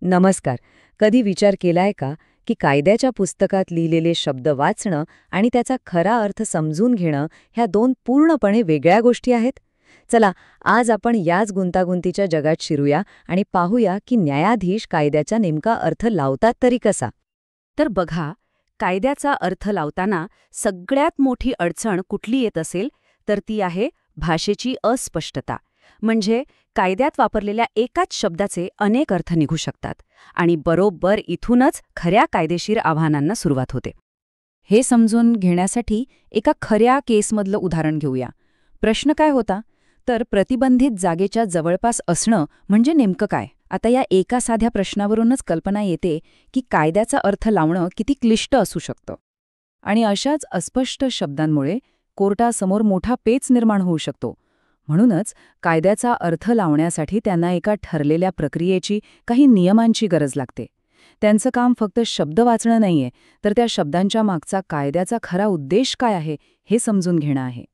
नमस्कार. कधी विचार केलाय का की कायद्याच्या पुस्तकात लिहिलेले शब्द वाचणं आणि त्याचा खरा अर्थ समजून घेणं ह्या दोन पूर्णपणे वेगळ्या गोष्टी आहेत? चला, आज आपण याच गुंतागुंतीच्या जगात शिरूया आणि पाहूया की न्यायाधीश कायद्याचा नेमका अर्थ लावतात तरी कसा. तर बघा, कायद्याचा अर्थ लावताना सगळ्यात मोठी अडचण कुठली येत असेल तर ती आहे भाषेची अस्पष्टता. म्हणजे कायद्यात वापरलेल्या एकाच शब्दाचे अनेक अर्थ निघू शकतात आणि बरोबर इथूनच खऱ्या कायदेशीर आव्हानांना सुरुवात होते. हे समजून घेण्यासाठी एका खऱ्या केसमधलं उदाहरण घेऊया. प्रश्न काय होता? तर प्रतिबंधित जागेच्या जवळपास असणं म्हणजे नेमकं काय? आता या एका साध्या प्रश्नावरूनच कल्पना येते की कायद्याचा अर्थ लावणं किती क्लिष्ट असू शकतं. आणि अशाच अस्पष्ट शब्दांमुळे कोर्टासमोर मोठा पेच निर्माण होऊ शकतो. म्हणूनच कायद्याचा अर्थ लावण्यासाठी त्यांना एका ठरलेल्या प्रक्रियेची, काही नियमांची गरज लागते. त्यांचं काम फक्त शब्द वाचणं नाहीये, तर त्या शब्दांच्या मागचा कायद्याचा खरा उद्देश काय आहे हे समजून घेणं आहे.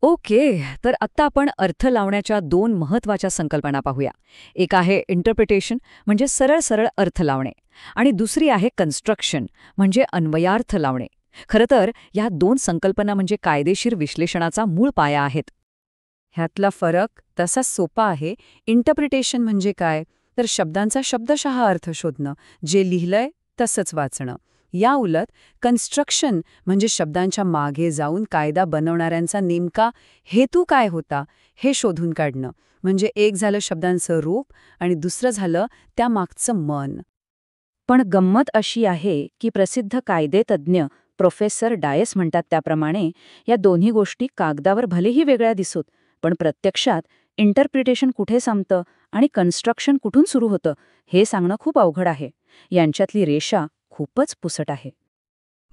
ओके, तर आत्ता आपण अर्थ लावण्याच्या दोन महत्त्वाच्या संकल्पना पाहूया. एक आहे इंटरप्रिटेशन, म्हणजे सरळ सरळ अर्थ लावणे, आणि दुसरी आहे कन्स्ट्रक्शन, म्हणजे अन्वयार्थ लावणे. खरं तर या दोन संकल्पना म्हणजे कायदेशीर विश्लेषणाचा मूळ पाया आहेत. ह्यातला फरक तसाच सोपा आहे. इंटरप्रिटेशन म्हणजे काय? तर शब्दांचा शब्दशः अर्थ शोधणं, जे लिहिलंय तसंच वाचणं. या उलट कन्स्ट्रक्शन म्हणजे शब्दांच्या मागे जाऊन कायदा बनवणाऱ्यांचा नेमका हेतू काय होता हे शोधून काढणं. म्हणजे एक झालं शब्दांचं रूप आणि दुसरं झालं त्यामागचं मन. पण गंमत अशी आहे की प्रसिद्ध कायदेतज्ञ प्रोफेसर डायस म्हणतात त्याप्रमाणे या दोन्ही गोष्टी कागदावर भलेही वेगळ्या दिसत, पण प्रत्यक्षात इंटरप्रिटेशन कुठे संपतं आणि कन्स्ट्रक्शन कुठून सुरू होतं हे सांगणं खूप अवघड आहे. यांच्यातली रेषा खूपच पुसट आहे.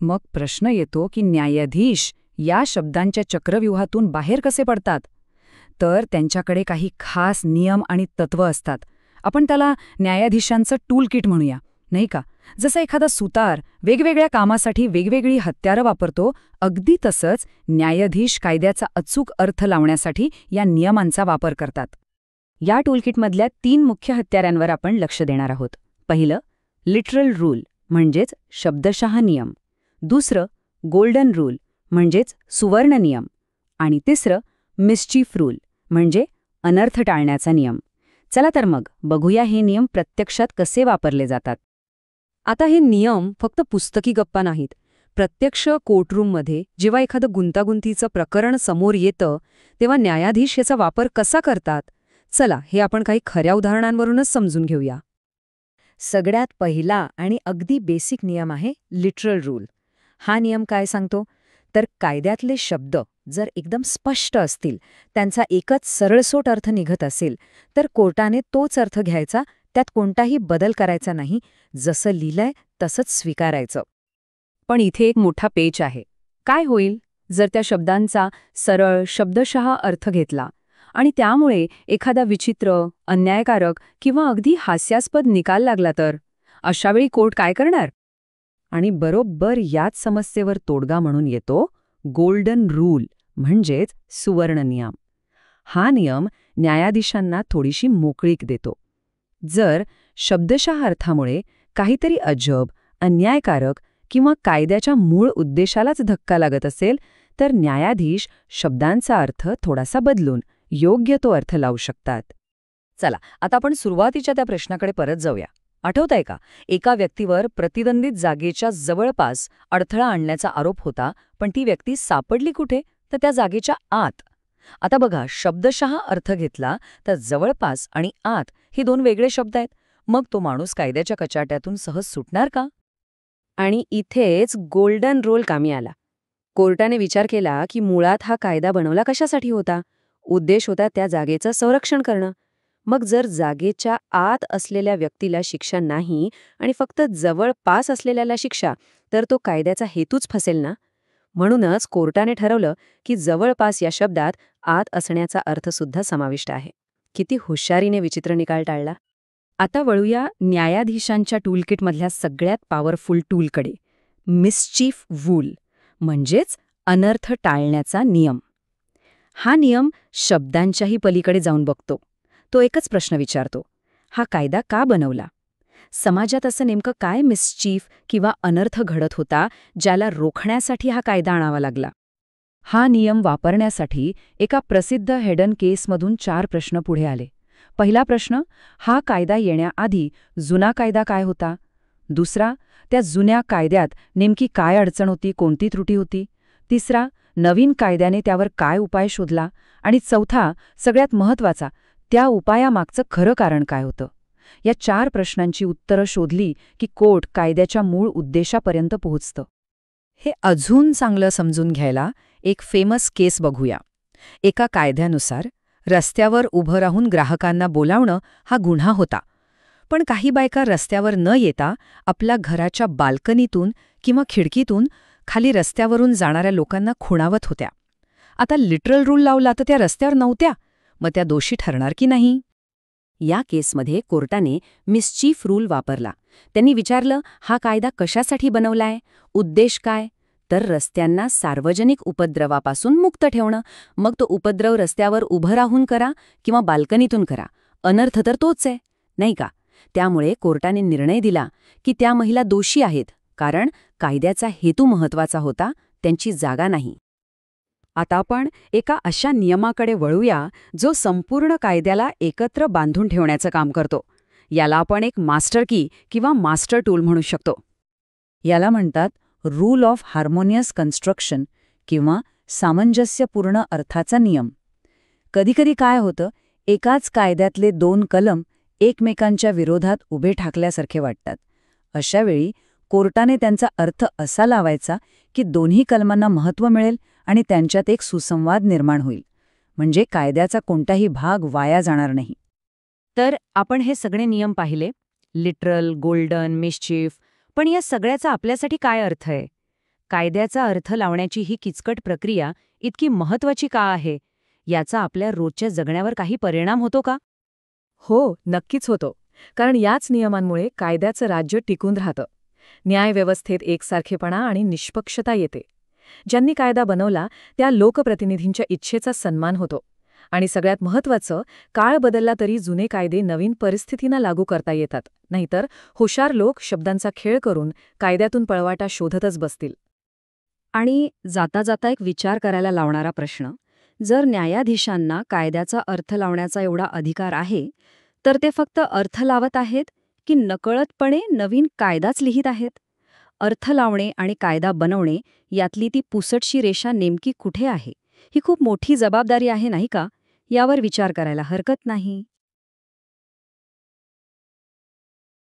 मग प्रश्न येतो की न्यायाधीश या शब्दांच्या चक्रव्यूहातून बाहेर कसे पडतात? तर त्यांच्याकडे काही खास नियम आणि तत्त्व असतात. आपण त्याला न्यायाधीशांचं टूल किट म्हणूया, नाही का? जसं एखादा सुतार वेगवेगळ्या कामासाठी वेगवेगळी हत्यारं वापरतो, अगदी तसंच न्यायाधीश कायद्याचा अचूक अर्थ लावण्यासाठी या नियमांचा वापर करतात. या टूलकिटमधल्या 3 मुख्य हत्यारांवर आपण लक्ष देणार आहोत. पहिलं, लिटरल रूल म्हणजेच शब्दशः नियम. दुसरं, गोल्डन रूल म्हणजेच सुवर्ण नियम. आणि तिसरं, मिस्चीफ रूल म्हणजे अनर्थ टाळण्याचा नियम. चला तर मग बघूया हे नियम प्रत्यक्षात कसे वापरले जातात. आता हे नियम फक्त पुस्तकी गप्पा नाहीत. प्रत्यक्ष कोर्टरूममध्ये जेव्हा एखादं गुंतागुंतीचं प्रकरण समोर येतं तेव्हा न्यायाधीश याचा वापर कसा करतात, चला हे आपण काही खऱ्या उदाहरणांवरूनच समजून घेऊया. सगळ्यात पहिला आणि अगदी बेसिक नियम आहे लिटरल रूल. हा नियम काय सांगतो? तर कायद्यातले शब्द जर एकदम स्पष्ट असतील, त्यांचा एकच सरळसोट अर्थ निघत असेल, तर कोर्टाने तोच अर्थ घ्यायचा, त्यात कोणताही बदल करायचा नाही, जसं लिहिलंय तसंच स्वीकारायचं. पण इथे एक मोठा पेच आहे. काय होईल जर त्या शब्दांचा सरळ शब्दशः अर्थ घेतला आणि त्यामुळे एखादा विचित्र, अन्यायकारक किंवा अगदी हास्यास्पद निकाल लागला तर? अशावेळी कोर्ट काय करणार? आणि बरोबर याच समस्येवर तोडगा म्हणून येतो गोल्डन रूल म्हणजेच सुवर्ण नियम. हा नियम न्यायाधीशांना थोडीशी मोकळीक देतो. जर शब्दशः अर्थामुळे काहीतरी अजब, अन्यायकारक किंवा कायद्याच्या मूळ उद्देशालाच धक्का लागत असेल, तर न्यायाधीश शब्दांचा अर्थ थोडासा बदलून योग्य तो अर्थ लावू शकतात. चला, आता आपण सुरुवातीच्या त्या प्रश्नाकडे परत जाऊया. आठवतंय का? एका व्यक्तीवर प्रतिबंधित जागेच्या जवळपास अडथळा आणण्याचा आरोप होता, पण ती व्यक्ती सापडली कुठे? तर त्या जागेच्या आत. आता बघा, शब्दशः अर्थ घेतला तर जवळपास आणि आत हे 2 वेगळे शब्द आहेत. मग तो माणूस कायद्याच्या कचाट्यातून सहज सुटणार का? आणि इथेच गोल्डन रूल कामी आला. कोर्टाने विचार केला की मुळात हा कायदा बनवला कशासाठी होता? उद्देश होता त्या जागेचं संरक्षण करणं. मग जर जागेच्या आत असलेल्या व्यक्तीला शिक्षा नाही आणि फक्त जवळपास असलेल्याला शिक्षा, तर तो कायद्याचा हेतूच फसेल ना. म्हणूनच कोर्टाने ठरवलं की जवळपास या शब्दात आत असण्याचा अर्थसुद्धा समाविष्ट आहे. किती हुशारीने विचित्र निकाल टाळला. आता वळूया न्यायाधीशांच्या टूलकिटमधल्या सगळ्यात पॉवरफुल टूलकडे, मिस्चीफ रूल म्हणजेच अनर्थ टाळण्याचा नियम. हा नियम शब्दांच्याही पलीकडे जाऊन बघतो. तो एकच प्रश्न विचारतो, हा कायदा का बनवला? समाजात असं नेमकं काय मिसचीफ किंवा अनर्थ घडत होता ज्याला रोखण्यासाठी हा कायदा आणावा लागला? हा नियम वापरण्यासाठी एका प्रसिद्ध हेडन केसमधून 4 प्रश्न पुढे आले. पहिला प्रश्न, हा कायदा येण्याआधी जुना कायदा काय होता? दुसरा, त्या जुन्या कायद्यात नेमकी काय अडचण होती, कोणती त्रुटी होती? तिसरा, नवीन कायद्याने त्यावर काय उपाय शोधला? आणि चौथा, सगळ्यात महत्त्वाचा, त्या उपायामागचं खरं कारण काय होतं? या 4 प्रश्नांची उत्तरं शोधली की कोर्ट कायद्याच्या मूळ उद्देशापर्यंत पोहोचतं. हे अजून चांगलं समजून घ्यायला एक फेमस केस बघूया. एका कायद्यानुसार रस्त्यावर उभं राहून ग्राहकांना बोलावणं हा गुन्हा होता. पण काही बायका रस्त्यावर न येता आपल्या घराच्या बाल्कनीतून किंवा खिडकीतून खाली रस्त्यावरून जाणाऱ्या लोकांना खुणावत होत्या. आता लिटरल रूल लावला तर त्या रस्त्यावर नव्हत्या, मग त्या दोषी ठरणार की नाही? या केसमध्ये कोर्टाने मिसचीफ रूल वापरला. त्यांनी विचारलं, हा कायदा कशासाठी बनवलाय? उद्देश काय? तर रस्त्यांना सार्वजनिक उपद्रवापासून मुक्त ठेवणं. मग तो उपद्रव रस्त्यावर उभं राहून करा किंवा बाल्कनीतून करा, अनर्थ तर तोच आहे, नाही का? त्यामुळे कोर्टाने निर्णय दिला की त्या महिला दोषी आहेत, कारण कायद्याचा हेतू महत्त्वाचा होता, त्यांची जागा नाही. आता आपण एका अशा नियमाकडे वळूया जो संपूर्ण कायद्याला एकत्र बांधून ठेवण्याचं काम करतो. याला आपण एक मास्टर की किंवा मास्टर टूल म्हणू शकतो. याला म्हणतात रूल ऑफ हार्मोनियस कन्स्ट्रक्शन किंवा सामंजस्यपूर्ण अर्थाचा नियम. कधीकधी काय होतं, एकाच कायद्यातले 2 कलम एकमेकांच्या विरोधात उभे ठाकल्यासारखे वाटतात. अशावेळी कोर्टाने त्यांचा अर्थ असा लावायचा की दोन्ही कलमांना महत्त्व मिळेल आणि त्यांच्यात एक सुसंवाद निर्माण होईल, म्हणजे कायद्याचा कोणताही भाग वाया जाणार नाही. तर आपण हे सगळे नियम पाहिले, लिटरल, गोल्डन, मिसचीफ. पण या सगळ्याचा आपल्यासाठी काय अर्थ आहे? कायद्याचा अर्थ लावण्याची ही किचकट प्रक्रिया इतकी महत्त्वाची का आहे? याचा आपल्या रोजच्या जगण्यावर काही परिणाम होतो का? हो, नक्कीच होतो. कारण याच नियमांमुळे कायद्याचं राज्य टिकून राहतं. न्यायव्यवस्थेत एकसारखेपणा आणि निष्पक्षता येते. ज्यांनी कायदा बनवला त्या लोकप्रतिनिधींच्या इच्छेचा सन्मान होतो. आणि सगळ्यात महत्त्वाचं, काळ बदलला तरी जुने कायदे नवीन परिस्थितींना लागू करता येतात. नाहीतर हुशार लोक शब्दांचा खेळ करून कायद्यातून पळवाटा शोधतच बसतील. आणि जाता जाता एक विचार करायला लावणारा प्रश्न, जर न्यायाधीशांना कायद्याचा अर्थ लावण्याचा एवढा अधिकार आहे, तर ते फक्त अर्थ लावत आहेत की नकळतपणे नवीन कायदाच लिहित आहेत? अर्थ लावणे आणि कायदा बनवणे यातली ती पुसटशी रेषा नेमकी कुठे आहे? ही खूप मोठी जबाबदारी आहे, नाही का? यावर विचार करायला हरकत नाही.